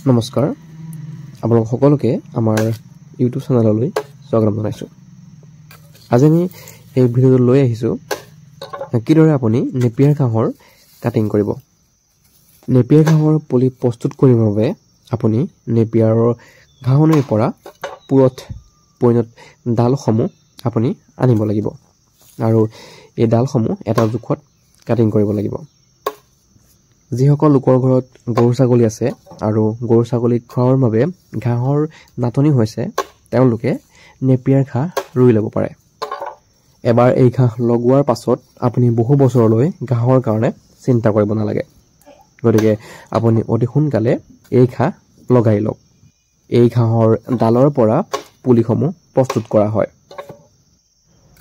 নমস্কাৰ আপোনালোক সকলোকে আমাৰ ইউটিউব চেনেললৈ স্বাগতম জনাইছো। আজি আমি এই ভিডিঅ'টো লৈ আহিছো কিদৰে আপুনি নেপিয়াৰ ঘাঁহৰ কাটিং কৰিব। নেপিয়াৰ ঘাঁহৰ পুলি প্ৰস্তুত কৰিবৰ বাবে আপুনি নেপিয়াৰৰ ঘাঁহনিৰ পৰা পুৰঠ পইনত ডালসমূহ আপুনি আনিব লাগিব আৰু এই ডালসমূহ এটা জোখত কাটিং কৰিব লাগিব। যিসকল লোকৰ ঘৰত গৰু ছাগলী আছে আৰু গৰু ছাগলীক খোৱাৰ বাবে ঘাঁহৰ নাটনি হৈছে তেওঁলোকে নেপিয়াৰ ঘাঁহ ৰুই ল'ব পাৰে। এবাৰ এই ঘাঁহ লগোৱাৰ পাছত আপুনি বহু বছৰলৈ ঘাঁহৰ কাৰণে চিন্তা কৰিব নালাগে। গতিকে আপুনি অতি সোনকালে এই ঘাঁহ লগাই লওক। এই ঘাঁহৰ ডালৰ পৰা পুলিসমূহ প্ৰস্তুত কৰা হয়।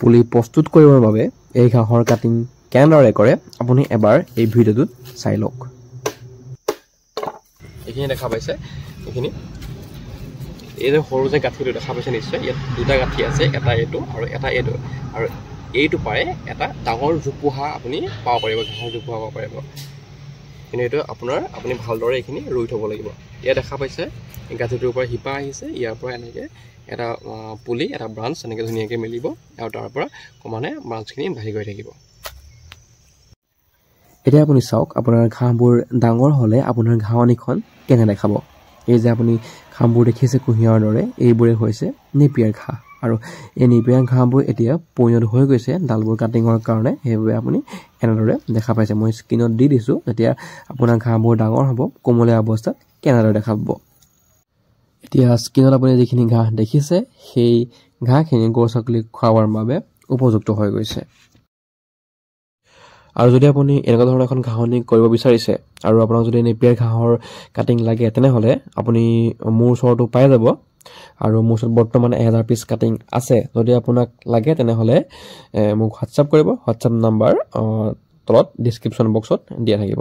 পুলি প্ৰস্তুত কৰিবৰ বাবে এই ঘাঁহৰ কাটিং কেনেদৰে কৰে আপুনি এবাৰ এই ভিডিঅ'টোত চাই লওক। এইখিনি দেখা পাইছে, এইখিনি এই যে সৰু যে গাঁঠিটো দেখা পাইছে নিশ্চয়, ইয়াত দুটা গাঁঠি আছে, এটা এইটো আৰু এটা এইটো, আৰু এইটো পাৰে এটা ডাঙৰ জোপোহা আপুনি পাব পাৰিব, ঘাঁহৰ জোপোহা পাব পাৰিব। কিন্তু এইটো আপুনি ভালদৰে এইখিনি ৰুই থ'ব লাগিব। ইয়াত দেখা পাইছে গাঁঠিটোৰ পৰা শিপা আহিছে, ইয়াৰ পৰা এনেকৈ এটা পুলি এটা ব্ৰাঞ্চ এনেকৈ ধুনীয়াকৈ মেলিব আৰু তাৰ পৰা ক্ৰমানে ব্ৰাঞ্চখিনি বাঢ়ি গৈ থাকিব। এতিয়া আপুনি চাওক আপোনাৰ ঘাঁহবোৰ ডাঙৰ হ'লে আপোনাৰ ঘাঁহনিখন কেনে দেখাব। এই যে আপুনি ঘাঁহবোৰ দেখিছে কুঁহিয়াৰৰ দৰে, এইবোৰে হৈছে নেপিয়াৰ ঘাঁহ আৰু এই নেপিয়াৰ ঘাঁহবোৰ এতিয়া পইনত হৈ গৈছে ডালবোৰ কাটিঙৰ কাৰণে। সেইবাবে আপুনি এনেদৰে দেখা পাইছে। মই স্ক্ৰীণত দি দিছোঁ, যেতিয়া আপোনাৰ ঘাঁহবোৰ ডাঙৰ হ'ব কোমলীয়া অৱস্থাত কেনেদৰে দেখা পাব। এতিয়া স্ক্ৰীণত আপুনি যিখিনি ঘাঁহ দেখিছে সেই ঘাঁহখিনি গৰু ছাগলীক খুৱাবৰ বাবে উপযুক্ত হৈ গৈছে। আৰু যদি আপুনি এনেকুৱা ধৰণৰ এখন ঘাঁহনি কৰিব বিচাৰিছে আৰু আপোনাক যদি নেপিয়াৰ ঘাঁহৰ কাটিং লাগে তেনেহ'লে আপুনি মোৰ ওচৰতো পাই যাব আৰু মোৰ ওচৰত বৰ্তমান 1000 পিচ কাটিং আছে। যদি আপোনাক লাগে তেনেহ'লে মোক হোৱাটছআপ কৰিব। হোৱাটছআপ নাম্বাৰ তলত ডিছক্ৰিপশ্যন বক্সত দিয়া থাকিব।